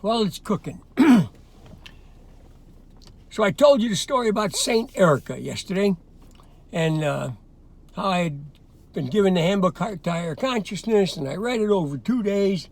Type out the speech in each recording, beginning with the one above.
Well, it's cooking. So I told you the story about Saint Erica yesterday, and how I had been given the Handbook Heart to Higher Consciousness, and I read it over 2 days.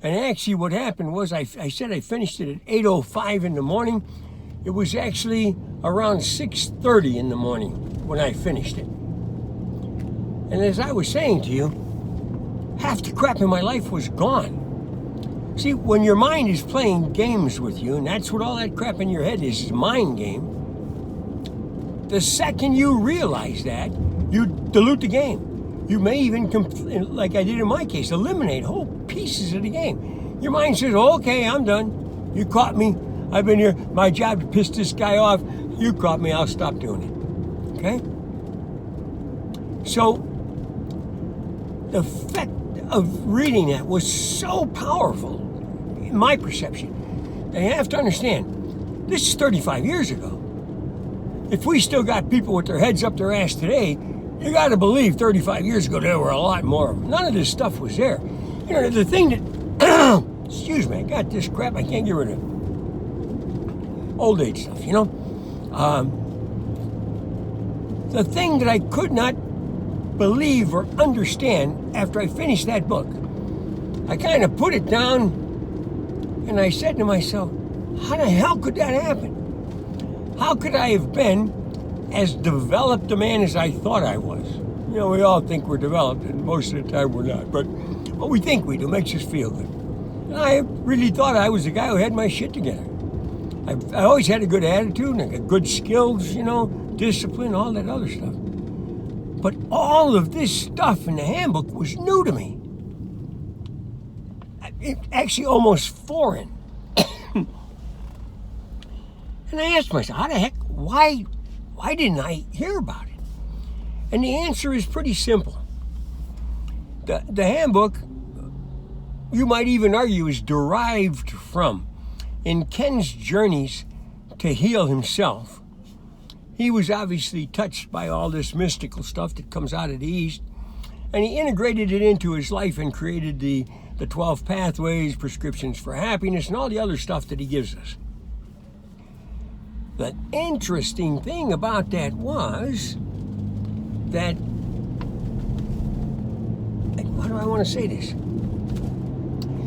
And actually what happened was I said I finished it at 8:05 in the morning. It was actually around 6:30 in the morning when I finished it. And as I was saying to you, half the crap in my life was gone. See, when your mind is playing games with you, and that's what all that crap in your head is a mind game, the second you realize that, you dilute the game. You may even, like I did in my case, eliminate whole pieces of the game. Your mind says, oh, okay, I'm done. You caught me. I've been here. My job to piss this guy off. You caught me. I'll stop doing it. Okay? So, the effect of reading that was so powerful, in my perception. And you have to understand, this is 35 years ago. If we still got people with their heads up their ass today, you got to believe 35 years ago there were a lot more of them. None of this stuff was there. You know, the thing that, excuse me, I got this crap I can't get rid of. Old age stuff, you know. The thing that I could not believe or understand after I finished that book, I kind of put it down and I said to myself, how the hell could that happen? How could I have been as developed a man as I thought I was? You know, we all think we're developed, and most of the time we're not. But what we think we do makes us feel good. And I really thought I was the guy who had my shit together. I always had a good attitude and I got good skills, you know, discipline, all that other stuff. But all of this stuff in the handbook was new to me. It actually almost foreign. And I asked myself, how the heck, why didn't I hear about it? And the answer is pretty simple. The handbook, you might even argue, is derived from, in Ken's journeys to heal himself, he was obviously touched by all this mystical stuff that comes out of the East, and he integrated it into his life and created the 12 pathways, prescriptions for happiness, and all the other stuff that he gives us. The interesting thing about that was that, how do I want to say this?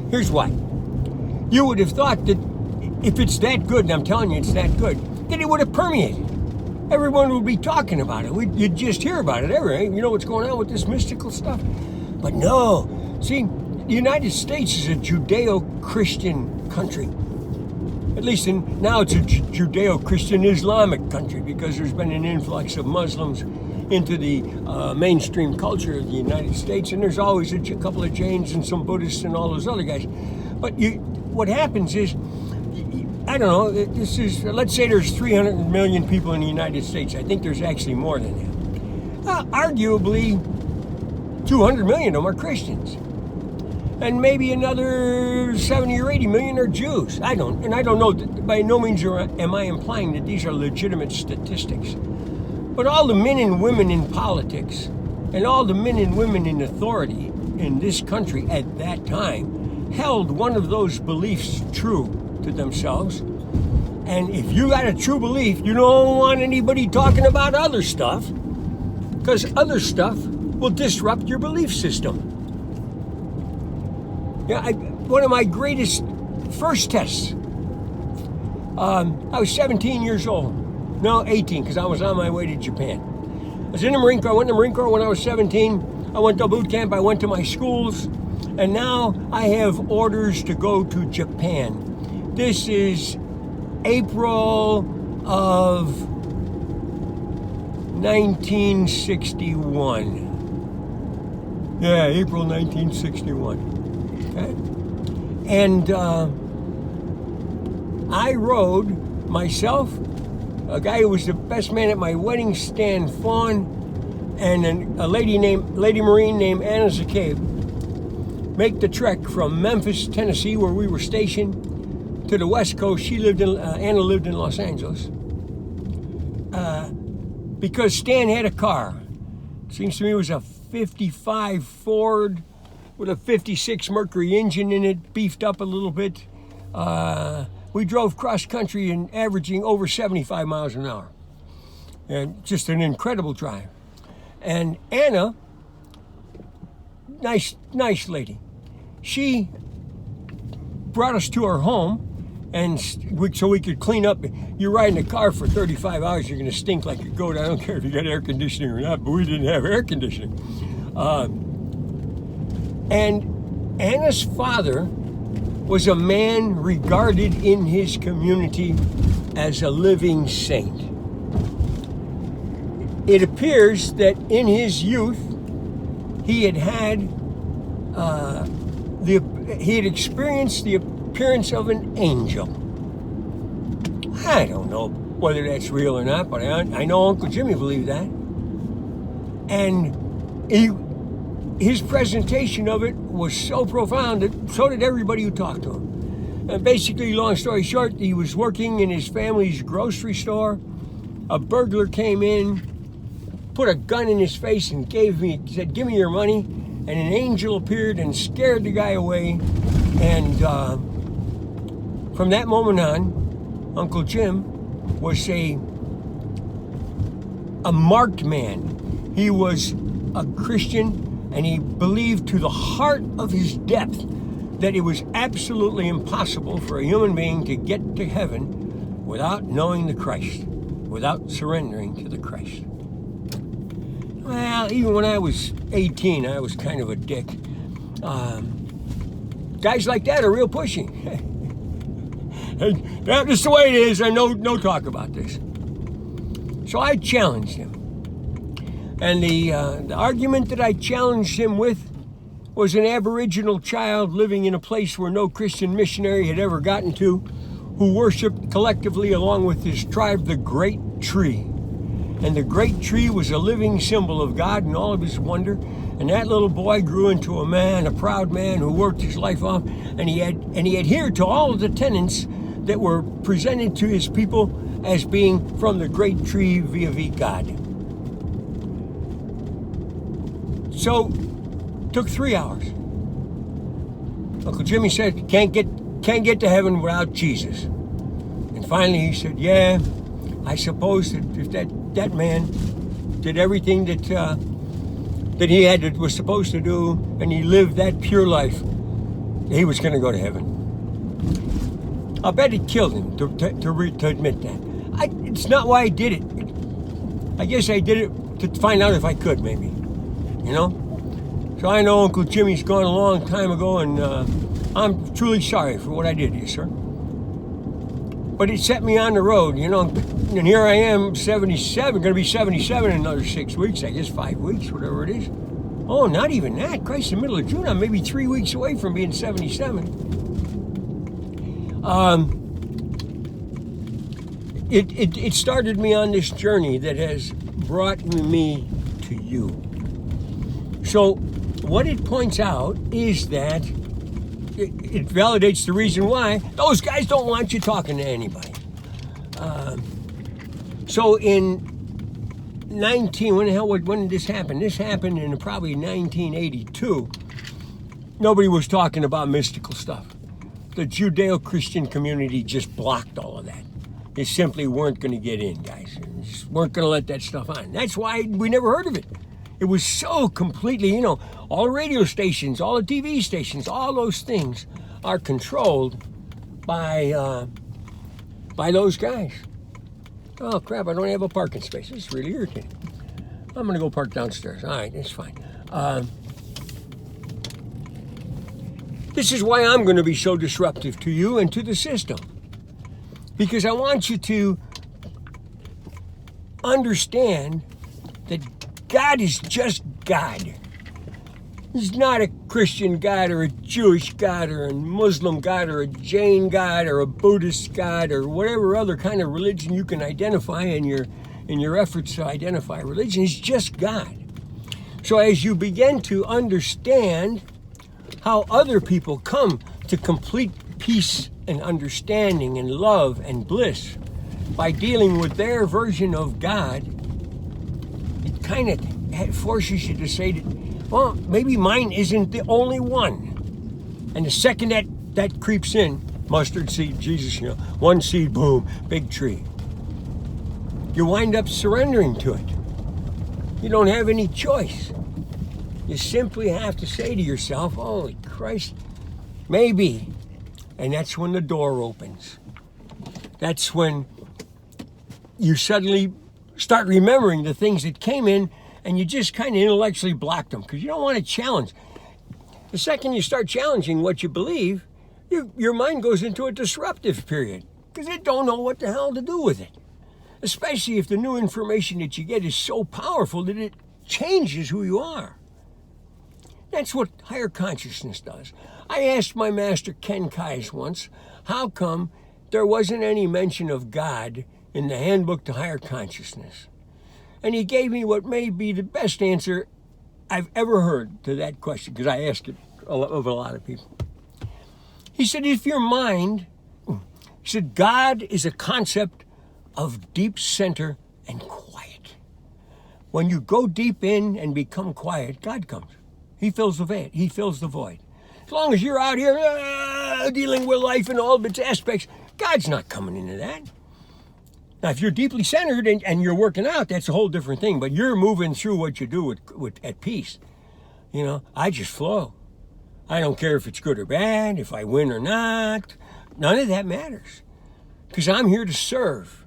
Here's why. You would have thought that if it's that good, and I'm telling you it's that good, that it would have permeated. Everyone would be talking about it. You'd just hear about it everywhere. You know what's going on with this mystical stuff? But no. See, the United States is a Judeo-Christian country. At least now it's a Judeo-Christian Islamic country because there's been an influx of Muslims into the mainstream culture of the United States, and there's always a couple of Jains and some Buddhists and all those other guys. But what happens is, I don't know, this is, let's say there's 300 million people in the United States. I think there's actually more than that. Arguably, 200 million of them are Christians. And maybe another 70 or 80 million are Jews. I don't know, by no means am I implying that these are legitimate statistics. But all the men and women in politics, and all the men and women in authority in this country at that time, held one of those beliefs true to themselves. And if you got a true belief, you don't want anybody talking about other stuff, because other stuff will disrupt your belief system. Yeah, one of my greatest first tests, I was 17 years old. No, 18, because I was on my way to Japan. I was in the Marine Corps. I went in the Marine Corps when I was 17. I went to boot camp. I went to my schools. And now I have orders to go to Japan. This is April of 1961. Yeah, April 1961. Okay? And I rode myself, a guy who was the best man at my wedding, Stan Fawn, and a lady Marine named Anna Zacabe, make the trek from Memphis, Tennessee, where we were stationed, to the West Coast. Anna lived in Los Angeles. Because Stan had a car. Seems to me it was a 55 Ford with a 56 Mercury engine in it, beefed up a little bit. We drove cross country and averaging over 75 miles an hour. And just an incredible drive. And Anna, nice lady, she brought us to our home, and so we could clean up. You're riding a car for 35 hours, you're going to stink like a goat. I don't care if you got air conditioning or not, but we didn't have air conditioning. And Anna's father was a man regarded in his community as a living saint. It appears that in his youth, he had experienced the appearance of an angel. I don't know whether that's real or not, but I know Uncle Jimmy believed that. And his presentation of it was so profound that so did everybody who talked to him. And basically, long story short, he was working in his family's grocery store. A burglar came in, put a gun in his face and said, "Give me your money." And an angel appeared and scared the guy away. And from that moment on, Uncle Jim was a marked man. He was a Christian, and he believed to the heart of his depth that it was absolutely impossible for a human being to get to heaven without knowing the Christ, without surrendering to the Christ. Well, even when I was 18, I was kind of a dick. Guys like that are real pushy. And that's just the way it is, and no talk about this. So I challenged him. And the argument that I challenged him with was an Aboriginal child living in a place where no Christian missionary had ever gotten to, who worshiped collectively along with his tribe the Great Tree. And the Great Tree was a living symbol of God and all of his wonder. And that little boy grew into a man, a proud man who worked his life off, and he adhered to all of the tenets that were presented to his people as being from the Great Tree via God. So, took 3 hours. Uncle Jimmy said, can't get to heaven without Jesus. And finally he said, yeah, I suppose that if that man did everything that he was supposed to do, and he lived that pure life, he was going to go to heaven. I bet it killed him to admit that. It's not why I did it. I guess I did it to find out if I could, maybe. You know? So I know Uncle Jimmy's gone a long time ago, and I'm truly sorry for what I did to you, sir. But it set me on the road, you know, and here I am, 77, going to be 77 in another 6 weeks, I guess 5 weeks, whatever it is. Oh, not even that. Christ, the middle of June, I'm maybe 3 weeks away from being 77. It started me on this journey that has brought me to you. So what it points out is that it validates the reason why those guys don't want you talking to anybody. So in when did this happen? This happened in probably 1982. Nobody was talking about mystical stuff. The Judeo-Christian community just blocked all of that. They simply weren't going to get in, guys. They just weren't going to let that stuff on. That's why we never heard of it. It was so completely, all the radio stations, all the TV stations, all those things are controlled by those guys. Oh, crap, I don't have a parking space. This is really irritating. I'm going to go park downstairs. All right, that's fine. This is why I'm going to be so disruptive to you and to the system. Because I want you to understand that God is just God. He's not a Christian God or a Jewish God or a Muslim God or a Jain God or a Buddhist God or whatever other kind of religion you can identify in your efforts to identify religion. He's just God. So as you begin to understand how other people come to complete peace and understanding and love and bliss by dealing with their version of God, it kind of forces you to say that, well, maybe mine isn't the only one. And the second that creeps in, Mustard seed, Jesus, one seed, boom, big tree. You wind up surrendering to it. You don't have any choice. You simply have to say to yourself, holy Christ, maybe. And that's when the door opens. That's when you suddenly start remembering the things that came in, and you just kind of intellectually blocked them because you don't want to challenge. The second you start challenging what you believe, your mind goes into a disruptive period because it don't know what the hell to do with it. Especially if the new information that you get is so powerful that it changes who you are. That's what higher consciousness does. I asked my master Ken Kais once, how come there wasn't any mention of God in the Handbook to Higher Consciousness? And he gave me what may be the best answer I've ever heard to that question, because I asked it of a lot of people. He said, he said, God is a concept of deep center and quiet. When you go deep in and become quiet, God comes. He fills the void. He fills the void. As long as you're out here dealing with life in all of its aspects, God's not coming into that. Now, if you're deeply centered and you're working out, that's a whole different thing. But you're moving through what you do at peace. I just flow. I don't care if it's good or bad, if I win or not. None of that matters. Because I'm here to serve.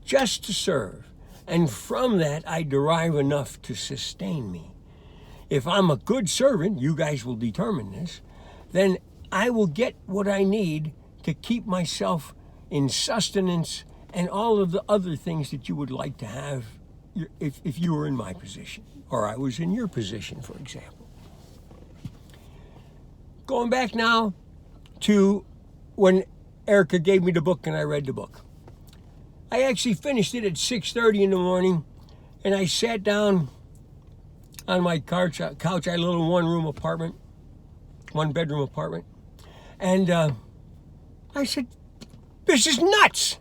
Just to serve. And from that, I derive enough to sustain me. If I'm a good servant, you guys will determine this, then I will get what I need to keep myself in sustenance and all of the other things that you would like to have if you were in my position, or I was in your position, for example. Going back now to when Erica gave me the book and I read the book. I actually finished it at 6:30 in the morning, and I sat down on my couch. I had a little one-bedroom apartment. And I said, this is nuts.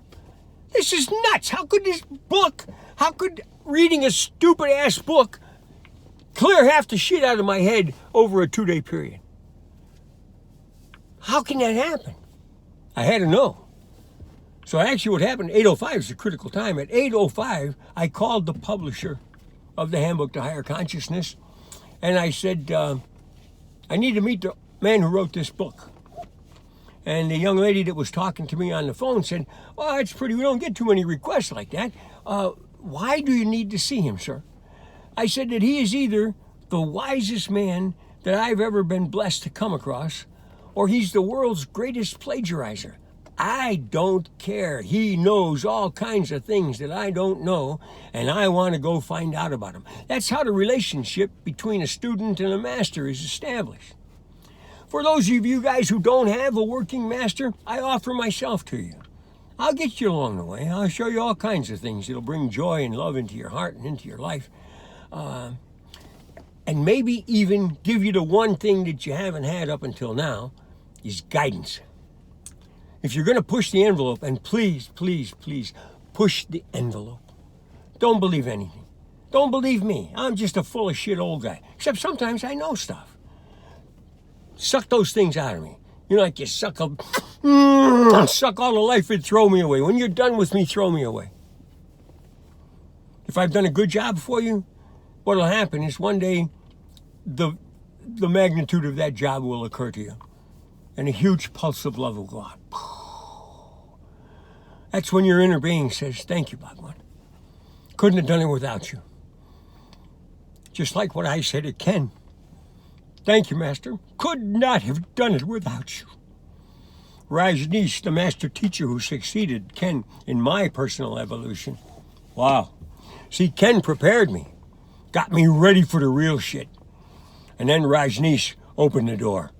This is nuts. How could reading a stupid-ass book clear half the shit out of my head over a 2-day period? How can that happen? I had to know. So actually what happened, 8:05 is a critical time. At 8:05, I called the publisher of the Handbook to Higher Consciousness, and I said, I need to meet the man who wrote this book. And the young lady that was talking to me on the phone said, well, it's pretty, we don't get too many requests like that. Why do you need to see him, sir? I said that he is either the wisest man that I've ever been blessed to come across, or he's the world's greatest plagiarizer. I don't care. He knows all kinds of things that I don't know, and I want to go find out about him. That's how the relationship between a student and a master is established. For those of you guys who don't have a working master, I offer myself to you. I'll get you along the way. I'll show you all kinds of things that'll bring joy and love into your heart and into your life. And maybe even give you the one thing that you haven't had up until now, is guidance. If you're going to push the envelope, and please, please, please, push the envelope. Don't believe anything. Don't believe me. I'm just a full of shit old guy. Except sometimes I know stuff. Suck those things out of me. Like you suck all the life and throw me away. When you're done with me, throw me away. If I've done a good job for you, what'll happen is one day the magnitude of that job will occur to you. And a huge pulse of love will go out. That's when your inner being says, thank you, BHAGWAN. Couldn't have done it without you. Just like what I said to Ken. Thank you, Master. Could not have done it without you. Rajneesh, the master teacher who succeeded Ken in my personal evolution. Wow. See, Ken prepared me. Got me ready for the real shit. And then Rajneesh opened the door.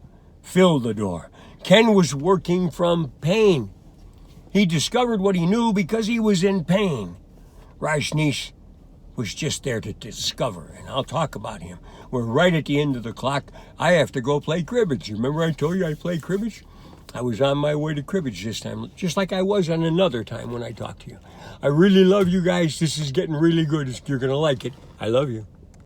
Filled the door. Ken was working from pain. He discovered what he knew because he was in pain. Rajneesh was just there to discover, and I'll talk about him. We're right at the end of the clock. I have to go play cribbage. Remember I told you I play cribbage? I was on my way to cribbage this time, just like I was on another time when I talked to you. I really love you guys. This is getting really good. You're going to like it. I love you.